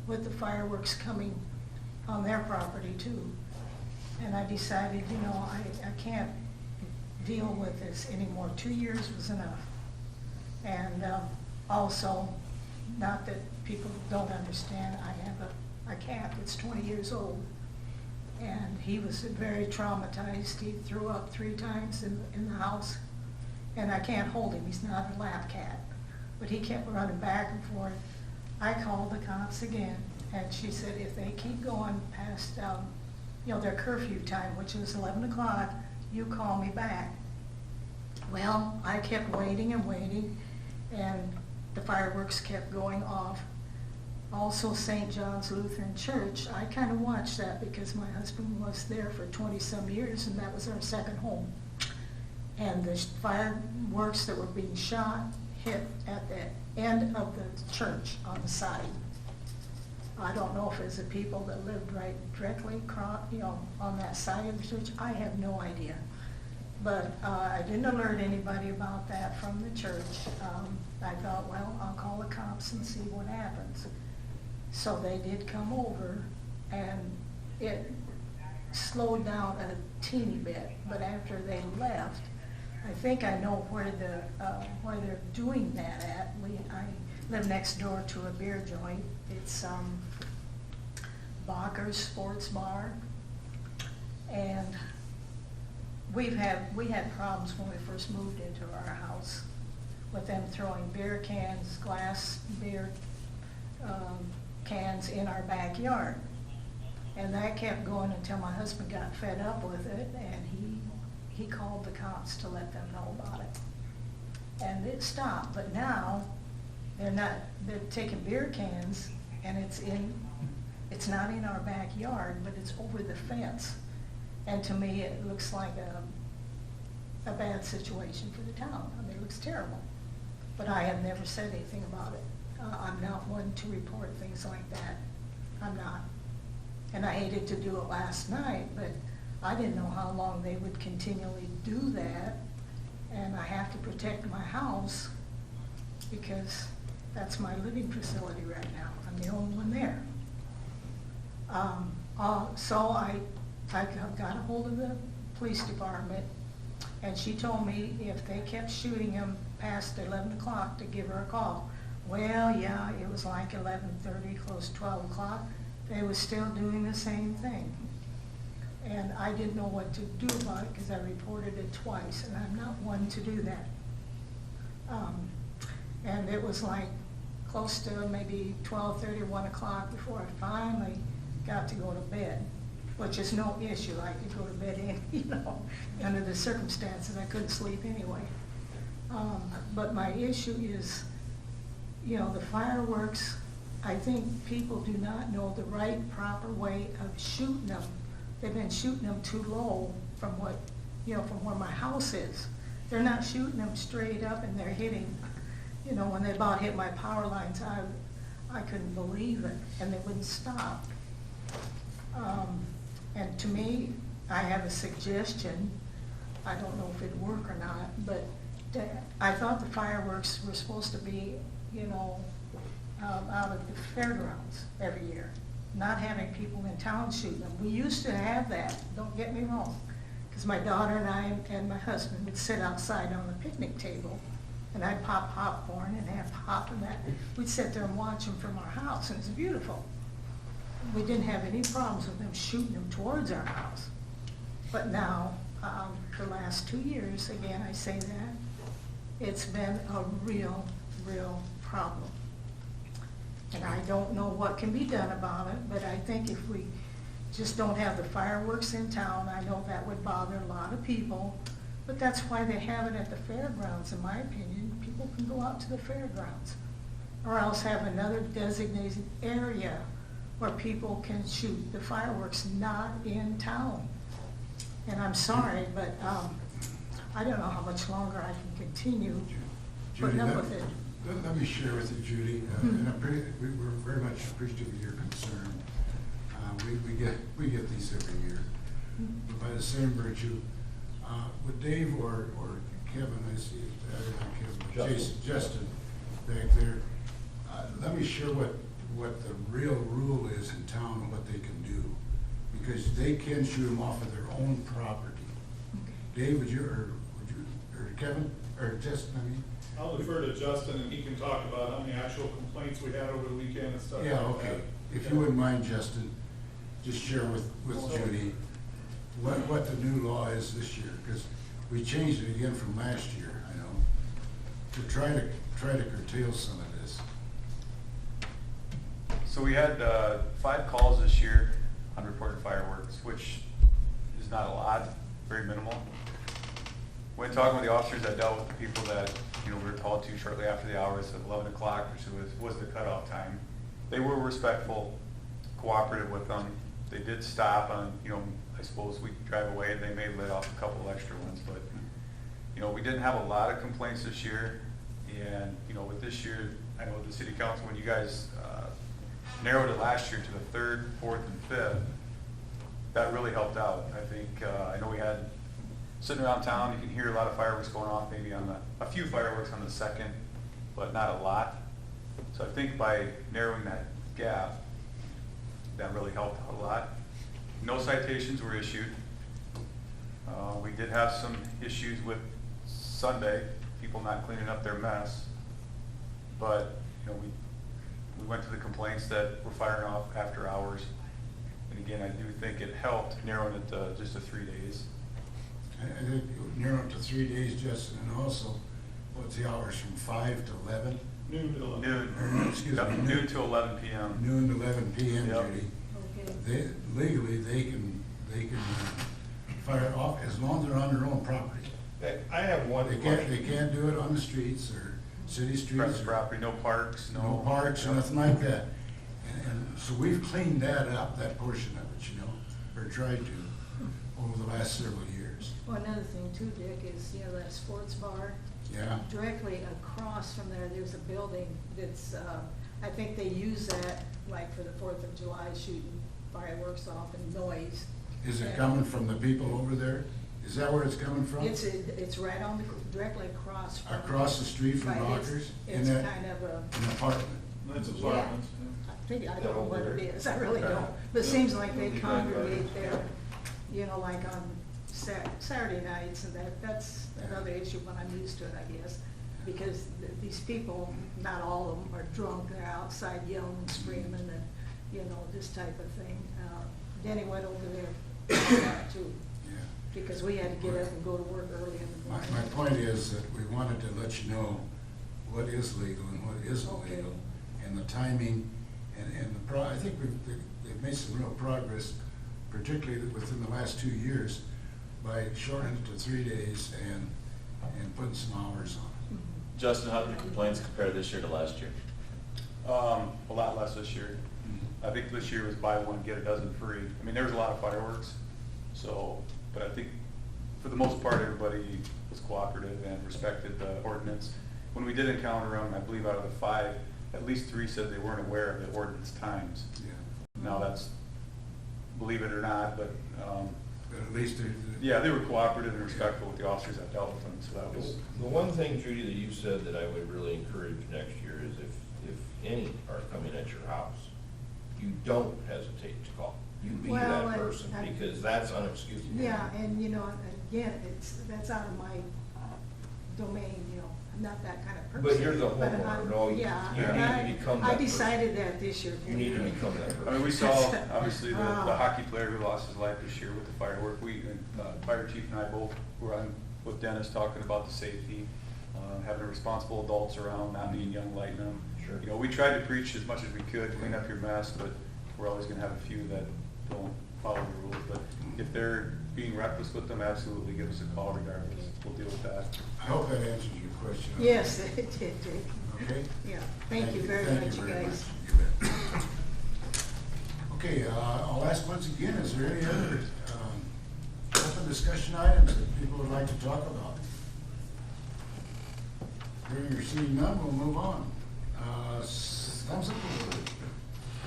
with the fireworks coming on their property too. And I decided, you know, I can't deal with this anymore. 2 years was enough. And also, not that people don't understand, I have a cat that's 20 years old. And he was very traumatized. He threw up 3 times in the house. And I can't hold him, he's not a lap cat. But he kept running back and forth. I called the cops again, and she said if they keep going past you know, their curfew time, which was 11 o'clock, you call me back. Well, I kept waiting and waiting, and the fireworks kept going off. Also, St. John's Lutheran Church, I kind of watched that because my husband was there for 20-some years, and that was our second home. And the fireworks that were being shot hit at the end of the church on the side. I don't know if it's the people that lived right directly across, you know, on that side of the church. I have no idea. But I didn't alert anybody about that from the church. I thought, well, I'll call the cops and see what happens. So they did come over, and it slowed down a teeny bit. But after they left, I think I know where they're doing that at. I live next door to a beer joint. It's Backer's Sports Bar, and we had problems when we first moved into our house with them throwing beer cans, glass beer cans in our backyard, and that kept going until my husband got fed up with it, and he called the cops to let them know about it, and it stopped. But now they're taking beer cans, and it's not in our backyard, but it's over the fence. And to me, it looks like a bad situation for the town. I mean, it looks terrible. But I have never said anything about it. I'm not one to report things like that. I'm not. And I hated to do it last night, but I didn't know how long they would continually do that. And I have to protect my house because that's my living facility right now. I'm the only one there. So I got a hold of the police department, and she told me if they kept shooting them past 11 o'clock to give her a call. Well, yeah, it was like 11:30, close to 12 o'clock. They were still doing the same thing. And I didn't know what to do about it because I reported it twice, and I'm not one to do that. And it was like close to maybe 12:30, 1 o'clock before I finally got to go to bed, which is no issue. I could go to bed, you know, under the circumstances. I couldn't sleep anyway. But my issue is, you know, the fireworks, I think people do not know the right, proper way of shooting them. They've been shooting them too low from what, you know, from where my house is. They're not shooting them straight up, and they're hitting, you know, when they about hit my power lines, I couldn't believe it, and they wouldn't stop. And to me, I have a suggestion. I don't know if it'd work or not, but I thought the fireworks were supposed to be, you know, out of the fairgrounds every year, not having people in town shooting them. We used to have that, don't get me wrong, because my daughter and I and my husband would sit outside on the picnic table, and I'd pop popcorn and have pop and that. We'd sit there and watch them from our house, and it was beautiful. We didn't have any problems with them shooting them towards our house. But now, the last 2 years, again, I say that, it's been a real problem. And I don't know what can be done about it, but I think if we just don't have the fireworks in town, I know that would bother a lot of people, but that's why they have it at the fairgrounds, in my opinion. People can go out to the fairgrounds, or else have another designated area where people can shoot the fireworks, not in town. And I'm sorry, but I don't know how much longer I can continue putting up with it. Let me share with you, Judy, and we're very much appreciative of your concern. We get these every year. But by the same virtue, with Dave or Kevin, I see not Kevin, Justin back there, let me share what what the real rule is in town and what they can do. Because they can shoot them off of their own property. Dave, or Kevin, or Justin, I mean? I'll defer to Justin, and he can talk about how many actual complaints we had over the weekend and stuff like Yeah, that. okay. If you wouldn't mind, Justin, just share with Judy what the new law is this year, because we changed it again from last year, I know, to try to curtail some of this. So we had 5 calls this year, unreported fireworks, which is not a lot, very minimal. When talking with the officers that dealt with the people that, you know, we were called to shortly after the hours of 11 o'clock, which was the cutoff time, they were respectful, cooperative with them. They did stop on, you know, I suppose we drive away and they may let off a couple extra ones, but, you know, we didn't have a lot of complaints this year. And, you know, with this year, I know the city council, when you guys narrowed it last year to the 3rd, 4th, and 5th, that really helped out. I think, I know we had, sitting around town, you can hear a lot of fireworks going off, maybe on a few fireworks on the 2nd, but not a lot. So I think by narrowing that gap, that really helped out a lot. No citations were issued. We did have some issues with Sunday, people not cleaning up their mess. But, you know, we went to the complaints that were firing off after hours. And again, I do think it helped narrowing it to just to 3 days. I think narrow it to 3 days, Justin, and also, what's the hours from 5 to 11? Noon to 11. Or, excuse Yep, me, noon to 11 p.m. Noon to 11 p.m., Yep. Judy. Okay. Legally, they can fire it off as long as they're on their own property. I have one They question. can't do it on the streets or city streets. Private or property, no parks, No parks, Yep. nothing like that. And so we've cleaned that up, that portion of it, you know, or tried to, over the last several years. Well, another thing too, Dick, is, you know, that sports bar, Yeah, directly across from there, there's a building that's, I think they use that, like, for the 4th of July, shooting fireworks off and noise. is it And coming from the people over there? Is that where it's coming from? It's right on the, directly across from. Across the street from Right, Rockers? In It's that- kind of a, An apartment? That's yeah, apartments. I think, I don't know That what over it there? is, I really Okay. don't. But it seems like they Yeah. congregate there, you know, like on Saturday nights, and that's another issue when I'm used to it, I guess. Because these people, not all of them are drunk, they're outside yelling and screaming and, you know, this type of thing. Denny went over there too, Yeah. because we had to get up and go to work early in the My morning. point is that we wanted to let you know what is legal and what isn't Okay. legal, and the timing, and I think they've made some real progress, particularly within the last 2 years, by shortening it to 3 days and putting some hours on it. Mhm. Justin, how did the complaints compare this year to last year? A lot less this year. I think this year was buy one, get a dozen free. I mean, there was a lot of fireworks, so, but I think for the most part, everybody was cooperative and respected the ordinance. When we did encounter them, I believe out of the 5, at least 3 said they weren't aware of the ordinance times. Yeah. Now that's, believe it or not, but, But at least they're. yeah, they were cooperative and respectful with the officers that dealt with them, so that was. The one thing, Judy, that you said that I would really encourage next year is if any are coming at your house, you don't hesitate to call. You be Well, that person, because that's unexcusable. Yeah, and you know, again, that's out of my domain, you know, I'm not that kind of person. But you're the But homeowner, I'm- no, yeah, you and need to become I that decided that this year. You need to become that person. I mean, we saw, obviously, the hockey player who lost his life this year with the firework. We, Fire Chief and I both were on with Dennis talking about the safety, having responsible adults around, not being young lighting them. Sure. You know, we tried to preach as much as we could, clean up your mess, but we're always gonna have a few that don't follow the rules. But if they're being reckless with them, absolutely give us a call regardless. We'll deal with that. I hope that answers your question. Yes, it did, Dick. Okay? Yeah, thank you very Thank much, you you very guys. much. You bet. Okay, I'll ask once again, is there any other open discussion items that people would like to talk about? Hearing or seeing none, we'll move on. Thumbs up.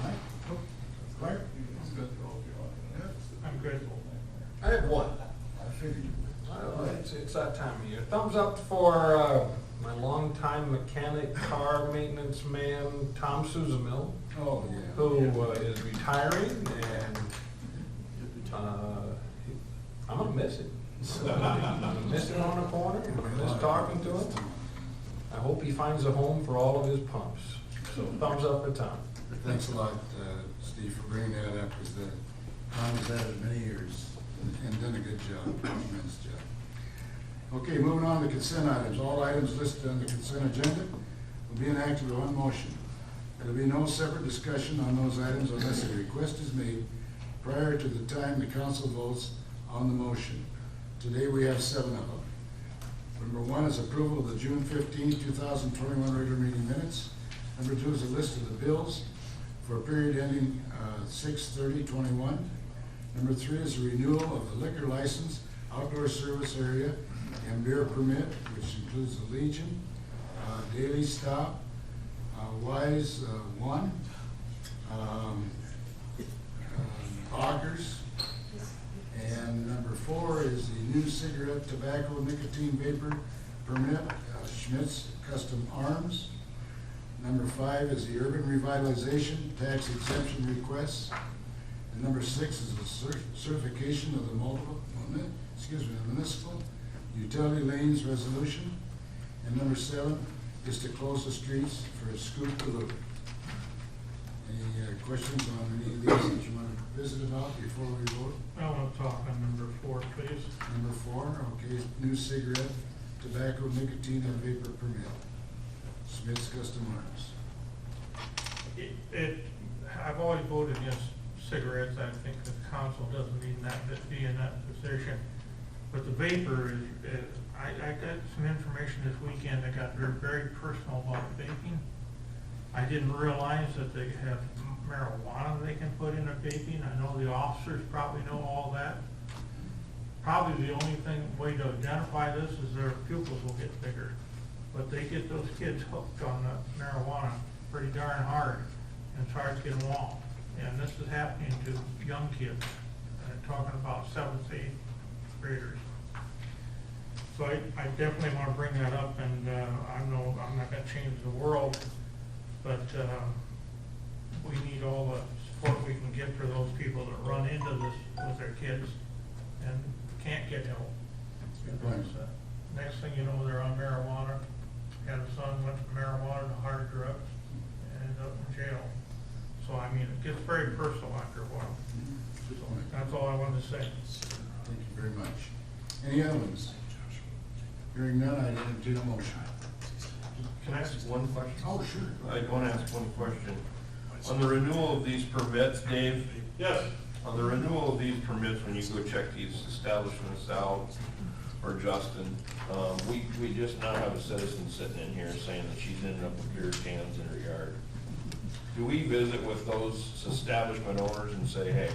Mike? Clark? I'm grateful. I have one. I figured you would. It's that time of year. Thumbs up for my longtime mechanic, car maintenance man, Tom Suzamil. Oh, yeah. who is retiring, and I'm gonna miss it. I'm gonna miss it on the corner, I'm gonna miss talking to him. I hope he finds a home for all of his pumps. So thumbs up for Tom. Thanks a lot, Steve, for bringing that up, because Tom has had it many years and done a good job, immense job. Okay, moving on to consent items. All items listed on the consent agenda will be enacted with one motion. There will be no separate discussion on those items unless a request is made prior to the time the council votes on the motion. Today we have 7 of them. Number 1 is approval of the June 15, 2021 regular meeting minutes. Number 2 is a list of the bills for a period ending 6/30/21. Number 3 is a renewal of the liquor license, outdoor service area, and beer permit, which includes the Legion, Daily Stop, Wise 1, Augers, and number 4 is the new cigarette, tobacco, nicotine vapor permit, Schmidt's Custom Arms. Number 5 is the urban revitalization tax exemption requests. And number 6 is the certification of the municipal utility lanes resolution. And number 7 is to close the streets for a scoop to loop. Any questions on any of these that you want to visit about before we vote? I want to talk on number 4, please. Number 4, okay, new cigarette, tobacco, nicotine, and vapor permit. Smith's Custom Arms. I've always voted against cigarettes. I think the council doesn't need that, be in that position. But the vapor is, I got some information this weekend that got very personal about vaping. I didn't realize that they have marijuana they can put in a vaping. I know the officers probably know all that. Probably the only way to identify this is their pupils will get bigger. But they get those kids hooked on the marijuana pretty darn hard and try to get them off. And this is happening to young kids, talking about 7th, 8th graders. So I definitely want to bring that up, and I'm not going to change the world, but we need all the support we can get for those people that run into this with their kids and can't get help. Good point. Next thing you know, they're on marijuana. Had a son went from marijuana to hard drugs and ended up in jail. So I mean, it gets very personal after a while. Good point. That's all I wanted to say. Thank you very much. Any other ones? Hearing none, I entertain a motion. Can I ask one question? Oh, sure. I want to ask one question. On the renewal of these permits, Dave, Yes, on the renewal of these permits, when you go check these establishments out, or Justin, we just now have a citizen sitting in here saying that she's ended up with beer cans in her yard. Do we visit with those establishment owners and say, hey,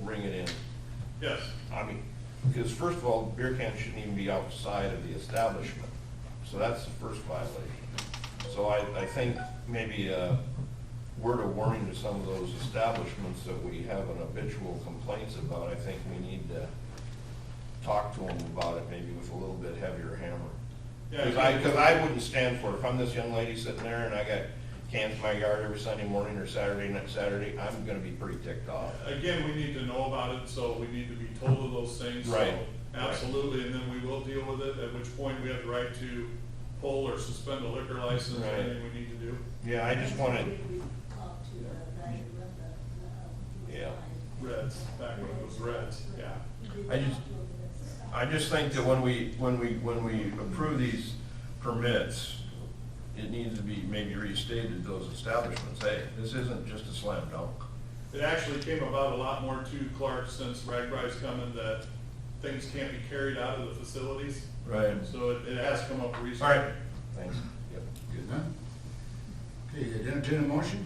ring it in? yes. I mean, because first of all, beer cans shouldn't even be outside of the establishment. So that's the first violation. So I think maybe a word of warning to some of those establishments that we have an habitual complaints about, I think we need to talk to them about it maybe with a little bit heavier hammer. Yeah, Because I wouldn't stand for it. If I'm this young lady sitting there and I got cans in my yard every Sunday morning or Saturday, I'm gonna be pretty ticked off. Again, we need to know about it, so we need to be told of those things. Right. So absolutely, and then we will deal with it, at which point we have the right to pull or suspend a liquor license, or Right. anything we need to do. Yeah, I just wanted, yeah. Reds, back when it was Reds, yeah. I just think that when we approve these permits, it needs to be maybe restated, those establishments, hey, this isn't just a slam dunk. It actually came about a lot more too, Clark, since Ragbri's coming, that things can't be carried out of the facilities. Right. So it has come up recently. All right, thanks. Yep. Good, huh? Okay, entertain a motion?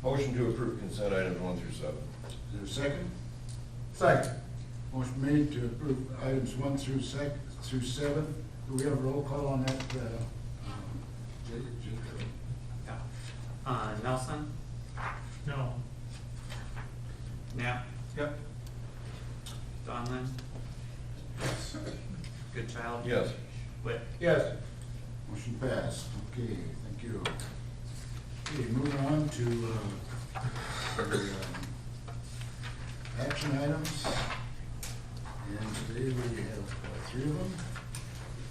Motion to approve consent items 1 through 7. Is there a second? Second. Motion made to approve items 1 through 7. Do we have a roll call on that? Nelson? No. Knapp? Yep. Donlin? Goodchild? Yes. Witt? Yes. Motion passed. Okay, thank you. Okay, moving on to the action items. And today we have 3 of them.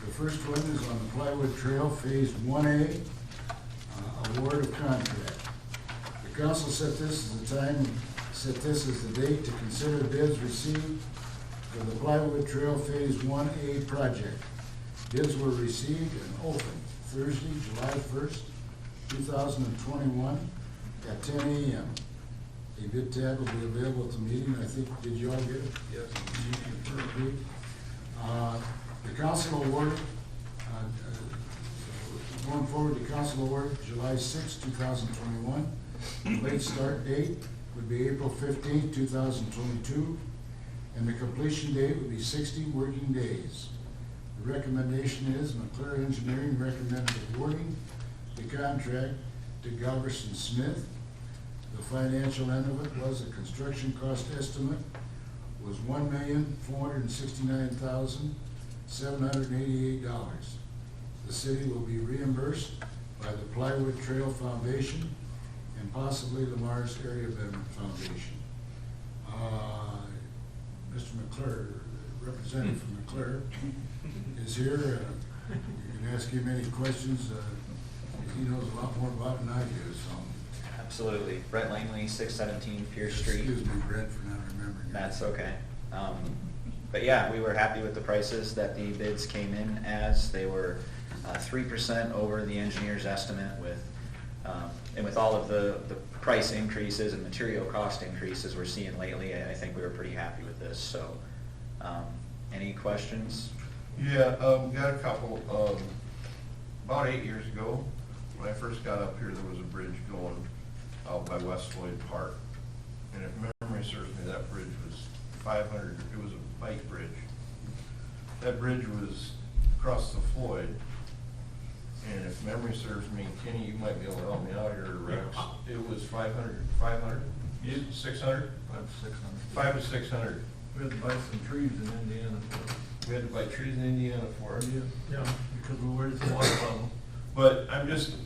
The first one is on the PlyWood Trail Phase 1A, award of contract. The council set this as the date to consider bids received for the PlyWood Trail Phase 1A project. Bids were received and opened Thursday, July 1st, 2021 at 10 a.m. A bid tab will be available at the meeting. I think, did you all get it? Yes. The council awarded, going forward, the council awarded July 6, 2021. The late start date would be April 15, 2022, and the completion date would be 60 working days. The recommendation is McClure Engineering recommended awarding the contract to Galverson Smith. The financial end of it was a construction cost estimate was $1,469,788. The city will be reimbursed by the PlyWood Trail Foundation and possibly the Mars Area Betterment Foundation. Mr. McClure, representative from McClure, is here. You can ask him any questions. He knows a lot more about it than I do, so. Absolutely. Brett Langley, 617 Pierce Street. Excuse me, Brett, for not remembering. That's okay. But yeah, we were happy with the prices that the bids came in as. They were 3% over the engineer's estimate and with all of the price increases and material cost increases we're seeing lately, I think we were pretty happy with this. So, any questions? Yeah, got a couple. About 8 years ago, when I first got up here, there was a bridge going out by West Floyd Park. And if memory serves me, that bridge was 500, it was a bike bridge. That bridge was across the Floyd. And if memory serves me, Kenny, you might be able to help me out here, Rex. It was 500, 600? 500 to 600. We had to buy some trees in Indiana for it. We had to buy trees in Indiana for it. Yeah, because we worried it's a water problem. But I'm just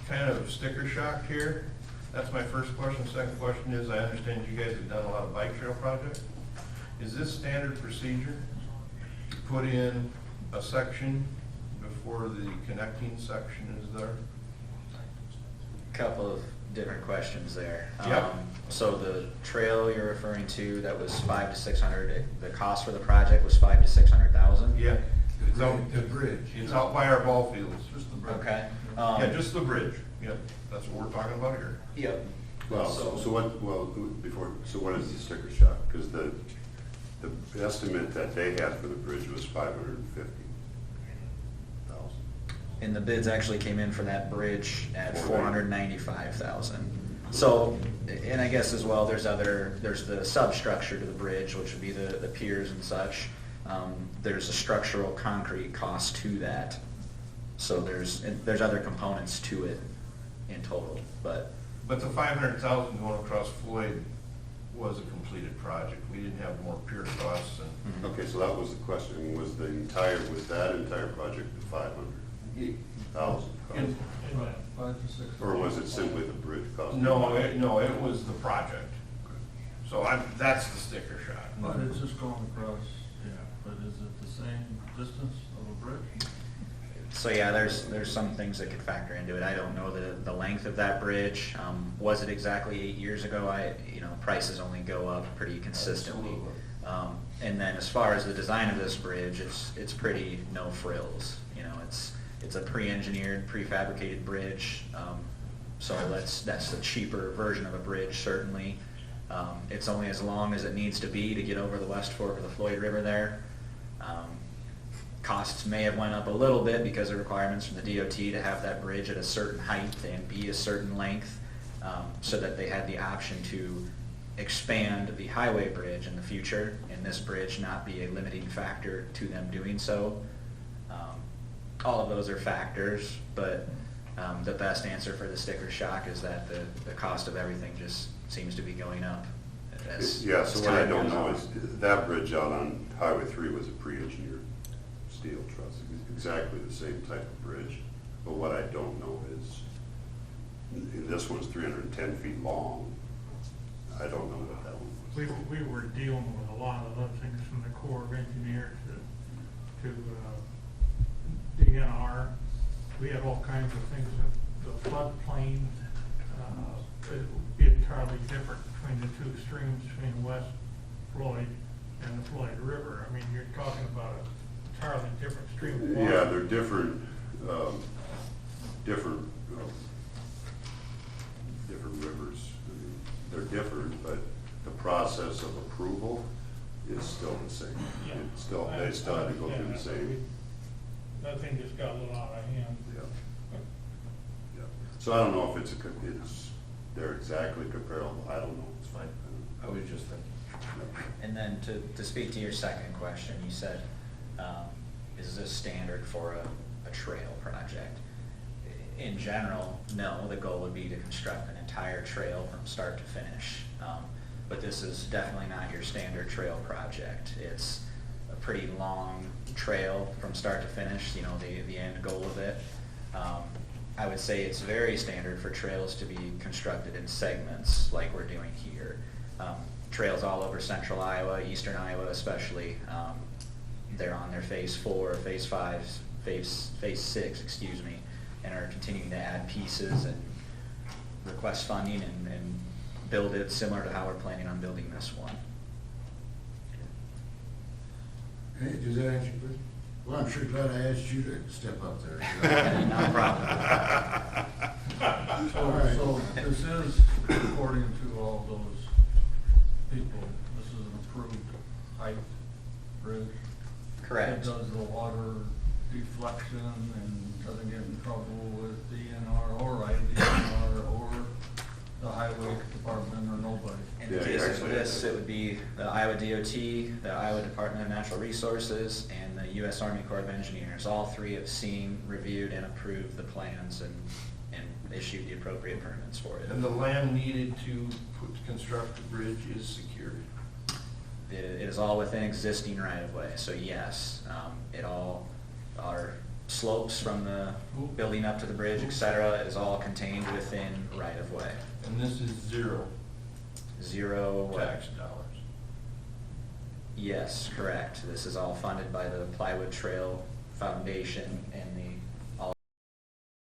kind of sticker shocked here. That's my first question. Second question is, I understand you guys have done a lot of bike trail projects. Is this standard procedure to put in a section before the connecting section is there? Couple of different questions there. Yep. So the trail you're referring to, that was 500 to 600. The cost for the project was 500 to 600,000. Yeah. The bridge. It's out by our ball fields. Just the bridge. Okay. Yeah, just the bridge. Yep, that's what we're talking about here. Yep. Well, so what is the sticker shock? Because the estimate that they had for the bridge was 550,000. And the bids actually came in for that bridge at 495,000. So, and I guess as well, there's the substructure to the bridge, which would be the piers and such. There's a structural concrete cost to that. So there's other components to it in total, but But the 500,000 going across Floyd was a completed project. We didn't have more pier costs and. Okay, so that was the question, was that entire project the 500,000? And 5 to 6. Or was it simply the bridge cost? No, it was the project. So that's the sticker shock. But it's just going across, yeah, but is it the same distance of a bridge? so yeah, there's some things that could factor into it. I don't know the length of that bridge. Was it exactly 8 years ago? Prices only go up pretty consistently. And then as far as the design of this bridge, it's pretty no frills. It's a pre-engineered, prefabricated bridge. So that's the cheaper version of a bridge, certainly. It's only as long as it needs to be to get over the West Fork of the Floyd River there. Costs may have went up a little bit because of requirements from the DOT to have that bridge at a certain height and be a certain length, so that they had the option to expand the highway bridge in the future, and this bridge not be a limiting factor to them doing so. All of those are factors, but the best answer for the sticker shock is that the cost of everything just seems to be going up. Yeah, so what I don't know is, that bridge out on Highway 3 was a pre-engineered steel truss, exactly the same type of bridge. But what I don't know is This one's 310 feet long. I don't know what that one was. We were dealing with a lot of other things from the Corps of Engineers to DNR. We had all kinds of things, the floodplain, it would be entirely different between the two streams, between West Floyd and the Floyd River. I mean, you're talking about an entirely different stream of water. Yeah, they're different, different rivers. They're different, but the process of approval is still the same. Yeah. It's still, they still have to go through the same. That thing just got a little out of hand. Yeah. Yeah. So I don't know if they're exactly comparable. I don't know. It's fine. I was just thinking. And then to speak to your second question, you said, is this standard for a trail project? In general, no, the goal would be to construct an entire trail from start to finish. But this is definitely not your standard trail project. It's a pretty long trail from start to finish, you know, the end goal of it. I would say it's very standard for trails to be constructed in segments like we're doing here. Trails all over central Iowa, eastern Iowa especially, they're on their phase 4, phase 5, phase 6, excuse me, and are continuing to add pieces and request funding and build it similar to how we're planning on building this one. Hey, does that answer your question? Well, I'm sure glad I asked you to step up there. No problem. All right. So this is, according to all those people, this is an approved height bridge. Correct. It does the water deflection and doesn't get in trouble with DNR or IDNR or the highway department or nobody. In the Yeah, case of actually, this, it would be the Iowa DOT, the Iowa Department of Natural Resources, and the U.S. Army Corps of Engineers. All three have seen, reviewed, and approved the plans and issued the appropriate permits for it. And the land needed to construct the bridge is secured. It is all within existing right-of-way, so yes, it all, our slopes from the building up to the bridge, et cetera, is all contained within right-of-way. And this is zero Zero. tax dollars. Yes, correct. This is all funded by the PlyWood Trail Foundation and the